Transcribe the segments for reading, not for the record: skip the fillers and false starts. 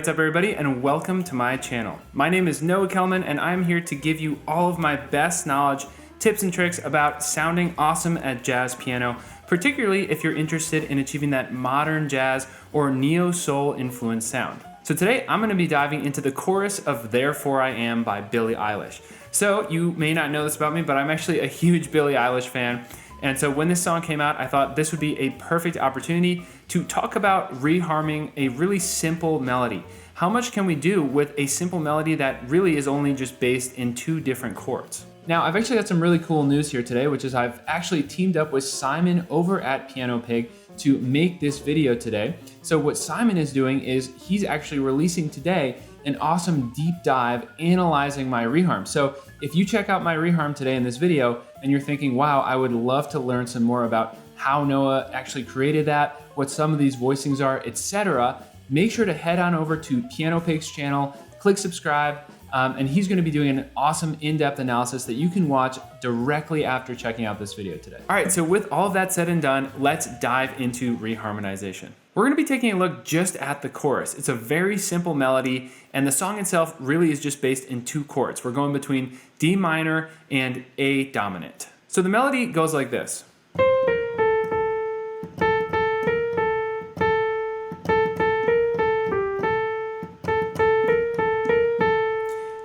what's up everybody, and welcome to my channel. My name is Kellman, and I'm here to give you all of my best knowledge, tips and tricks about sounding awesome at jazz piano, particularly if you're interested in achieving that modern jazz or neo-soul influenced sound. So today I'm going to be diving into the chorus of Therefore I Am by Billie Eilish. So you may not know this about me, but I'm actually a huge Billie Eilish fan. And so when this song came out, I thought this would be a perfect opportunity to talk about reharming a really simple melody. How much can we do with a simple melody that really is only just based in two different chords? Now, I've actually got some really cool news here today, which is I've actually teamed up with Simon over at Piano Pig to make this video today. So what Simon is doing is he's actually releasing today an awesome deep dive analyzing my reharm. So if you check out my reharm today in this video and you're thinking, wow, I would love to learn some more about how Noah actually created that, what some of these voicings are, etc., make sure to head on over to Piano Pig's channel, click subscribe, and he's going to be doing an awesome in-depth analysis that you can watch directly after checking out this video today. All right, so with all of that said and done, let's dive into reharmonization. We're going to be taking a look just at the chorus. It's a very simple melody, and the song itself really is just based in two chords. We're going between D minor and A dominant. So the melody goes like this.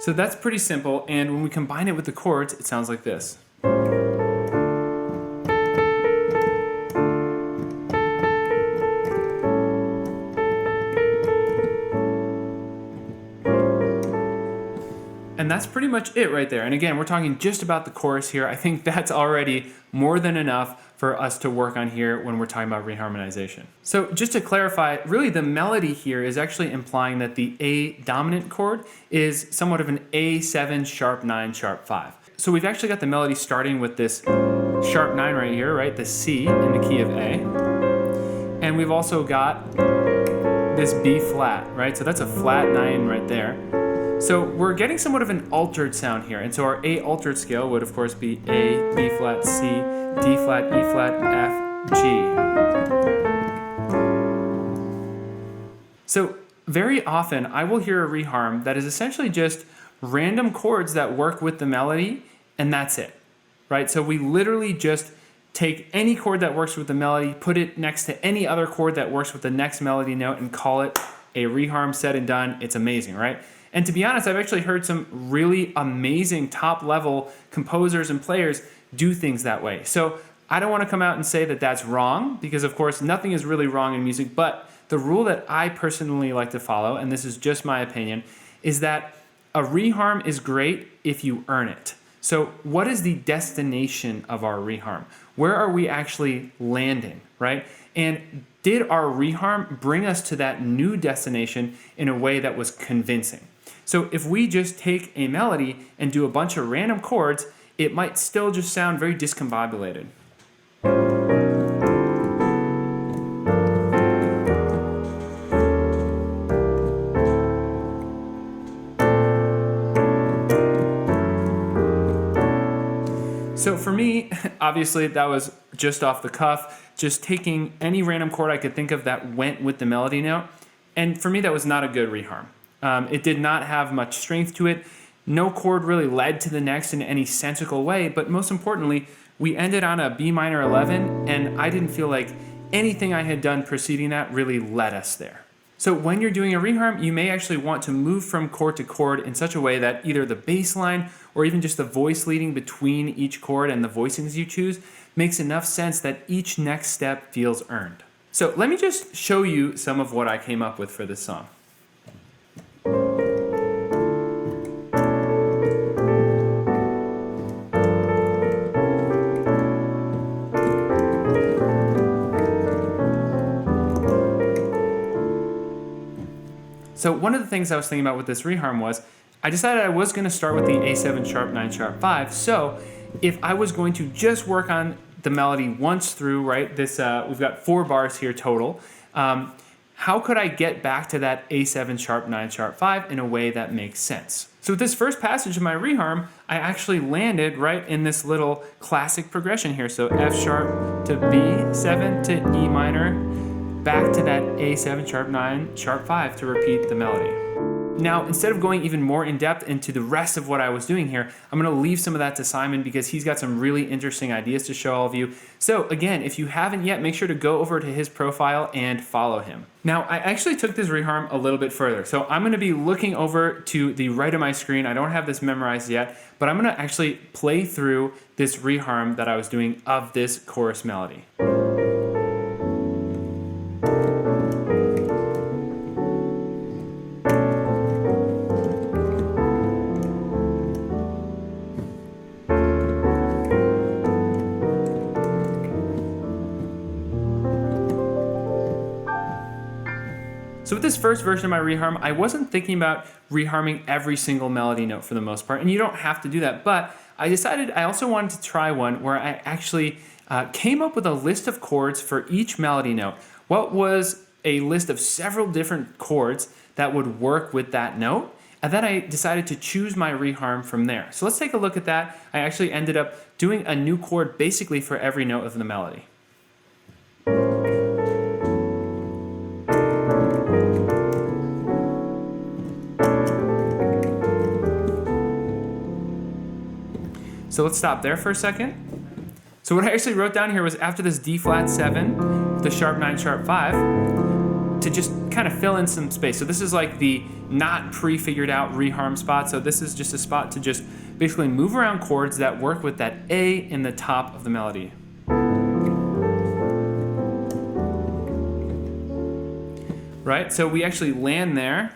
So that's pretty simple, and when we combine it with the chords, it sounds like this. And that's pretty much it right there. And again, we're talking just about the chorus here. I think that's already more than enough for us to work on here when we're talking about reharmonization. So just to clarify, really the melody here is actually implying that the A dominant chord is somewhat of an A7 sharp 9 sharp 5. So we've actually got the melody starting with this sharp 9 right here, right? The C in the key of A. And we've also got this B flat, right? So that's a flat 9 right there. So we're getting somewhat of an altered sound here. And so our A altered scale would of course be A, B flat, C, D flat, E flat, F, G. So very often I will hear a reharm that is essentially just random chords that work with the melody, and that's it, right? So we literally just take any chord that works with the melody, put it next to any other chord that works with the next melody note, and call it a reharm. Said and done. It's amazing, right? And to be honest, I've actually heard some really amazing top level composers and players do things that way. So I don't want to come out and say that that's wrong, because of course nothing is really wrong in music, but the rule that I personally like to follow, and this is just my opinion, is that a reharm is great if you earn it. So what is the destination of our reharm? Where are we actually landing, right? And did our reharm bring us to that new destination in a way that was convincing? So if we just take a melody and do a bunch of random chords, it might still just sound very discombobulated. So for me, obviously that was just off the cuff, just taking any random chord I could think of that went with the melody note. And for me, that was not a good reharm. It did not have much strength to it. No chord really led to the next in any sensical way, but most importantly, we ended on a B minor 11, and I didn't feel like anything I had done preceding that really led us there. So when you're doing a reharm, you may actually want to move from chord to chord in such a way that either the bass line or even just the voice leading between each chord and the voicings you choose makes enough sense that each next step feels earned. So let me just show you some of what I came up with for this song. So one of the things I was thinking about with this reharm was I decided I was going to start with the A7 sharp 9 sharp 5. So if I was going to just work on the melody once through, right, this we've got 4 bars here total, how could I get back to that A7 sharp 9 sharp 5 in a way that makes sense? So with this first passage of my reharm, I actually landed right in this little classic progression here. So F sharp to B7 to E minor, back to that A7 sharp 9 sharp 5 to repeat the melody. Now, instead of going even more in depth into the rest of what I was doing here, I'm going to leave some of that to Simon because he's got some really interesting ideas to show all of you. So again, if you haven't yet, make sure to go over to his profile and follow him. Now, I actually took this reharm a little bit further. So I'm going to be looking over to the right of my screen. I don't have this memorized yet, but I'm going to actually play through this reharm that I was doing of this chorus melody. So with this first version of my reharm, I wasn't thinking about reharming every single melody note for the most part, and you don't have to do that, but I decided I also wanted to try one where I actually came up with a list of chords for each melody note. What was a list of several different chords that would work with that note, and then I decided to choose my reharm from there. So let's take a look at that. I actually ended up doing a new chord basically for every note of the melody. So let's stop there for a second. So what I actually wrote down here was after this D flat 7, the sharp 9, sharp 5, to just kind of fill in some space. So this is like the not pre-figured out reharm spot. So this is just a spot to just basically move around chords that work with that A in the top of the melody. Right, so we actually land there.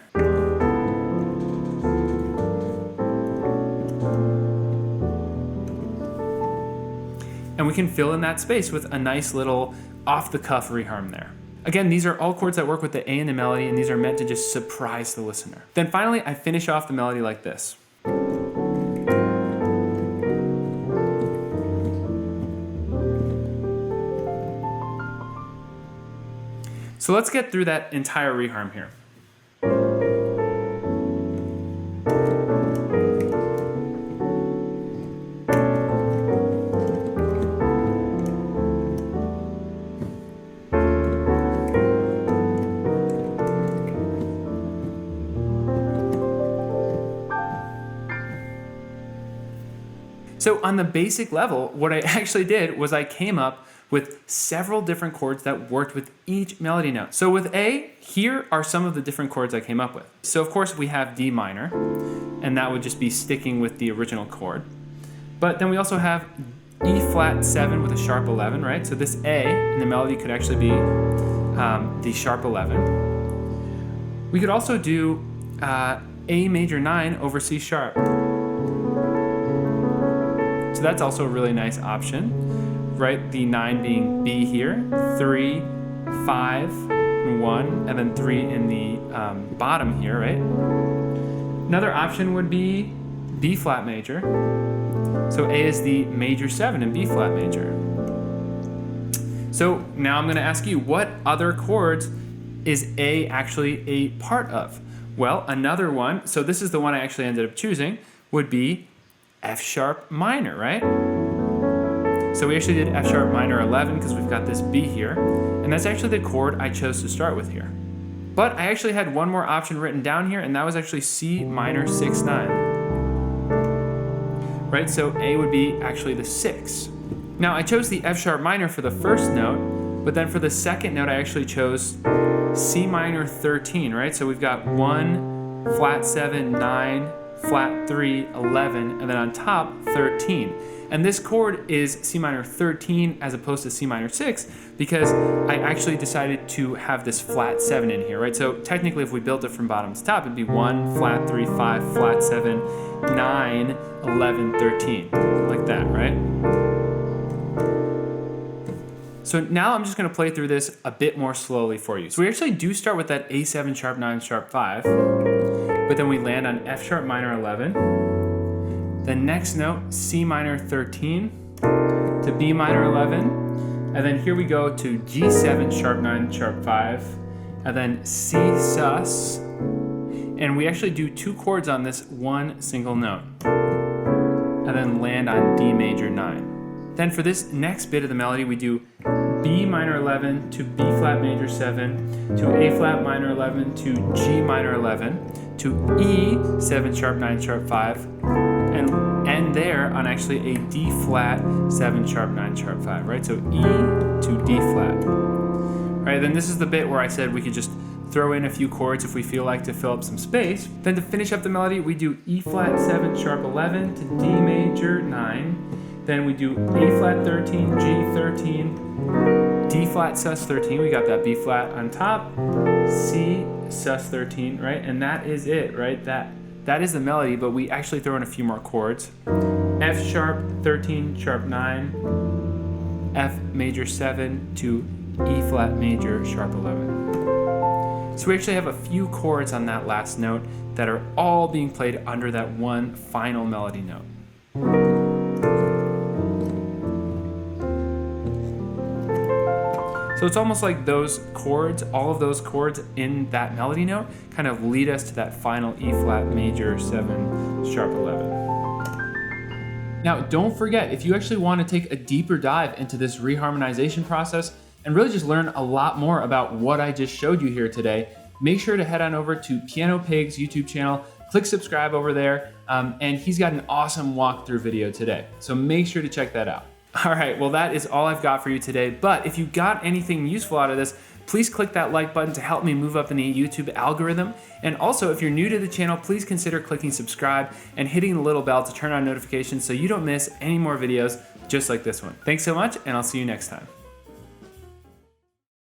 And we can fill in that space with a nice little off-the-cuff reharm there. Again, these are all chords that work with the A in the melody, and these are meant to just surprise the listener. Then finally, I finish off the melody like this. So let's get through that entire reharm here. So on the basic level, what I actually did was I came up with several different chords that worked with each melody note. So with A, here are some of the different chords I came up with. So of course we have D minor, and that would just be sticking with the original chord. But then we also have E flat 7 with a sharp 11, right? So this A in the melody could actually be the sharp 11. We could also do A major 9 over C sharp. So that's also a really nice option, right? The 9 being B here, 3, 5, and 1, and then 3 in the bottom here, right? Another option would be B flat major. So A is the major 7 in B flat major. So now I'm going to ask you, what other chords is A actually a part of? Well, another one, so this is the one I actually ended up choosing, would be F sharp minor, right? So we actually did F sharp minor 11 because we've got this B here, and that's actually the chord I chose to start with here. But I actually had one more option written down here, and that was actually C minor 6, 9. Right, so A would be actually the 6. Now I chose the F sharp minor for the first note, but then for the second note I actually chose C minor 13, right? So we've got 1, flat 7, 9, flat 3, 11, and then on top 13. And this chord is C minor 13 as opposed to C minor 6 because I actually decided to have this flat 7 in here, right? So technically if we built it from bottom to top, it'd be 1, flat 3, 5, flat 7, 9, 11, 13, like that, right? So now I'm just gonna play through this a bit more slowly for you. So we actually do start with that A7 sharp 9 sharp 5, but then we land on F sharp minor 11. The next note, C minor 13 to B minor 11. And then here we go to G7 sharp 9 sharp 5, and then C sus. And we actually do 2 chords on this one single note, and then land on D major 9. Then for this next bit of the melody, we do B minor 11 to B flat major 7 to A flat minor 11 to G minor 11 to E 7 sharp 9 sharp 5 and end there on actually a D flat 7 sharp 9 sharp 5, right? So E to D flat. All right, then this is the bit where I said we could just throw in a few chords if we feel like to fill up some space. Then to finish up the melody, we do E flat 7 sharp 11 to D major 9. Then we do A flat 13, G 13, D flat sus 13. We got that B flat on top, C sus 13, right? And that is it, right? That is the melody, but we actually throw in a few more chords. F sharp 13 sharp 9, F major 7 to E flat major sharp 11. So we actually have a few chords on that last note that are all being played under that one final melody note. So it's almost like those chords, all of those chords in that melody note kind of lead us to that final E flat major 7 sharp 11. Now don't forget, if you actually want to take a deeper dive into this reharmonization process and really just learn a lot more about what I just showed you here today, make sure to head on over to Piano Pig's YouTube channel, click subscribe over there, and he's got an awesome walkthrough video today. So make sure to check that out. All right, well that is all I've got for you today, but if you got anything useful out of this, please click that like button to help me move up in the YouTube algorithm. And also, if you're new to the channel, please consider clicking subscribe and hitting the little bell to turn on notifications so you don't miss any more videos just like this one. Thanks so much, and I'll see you next time.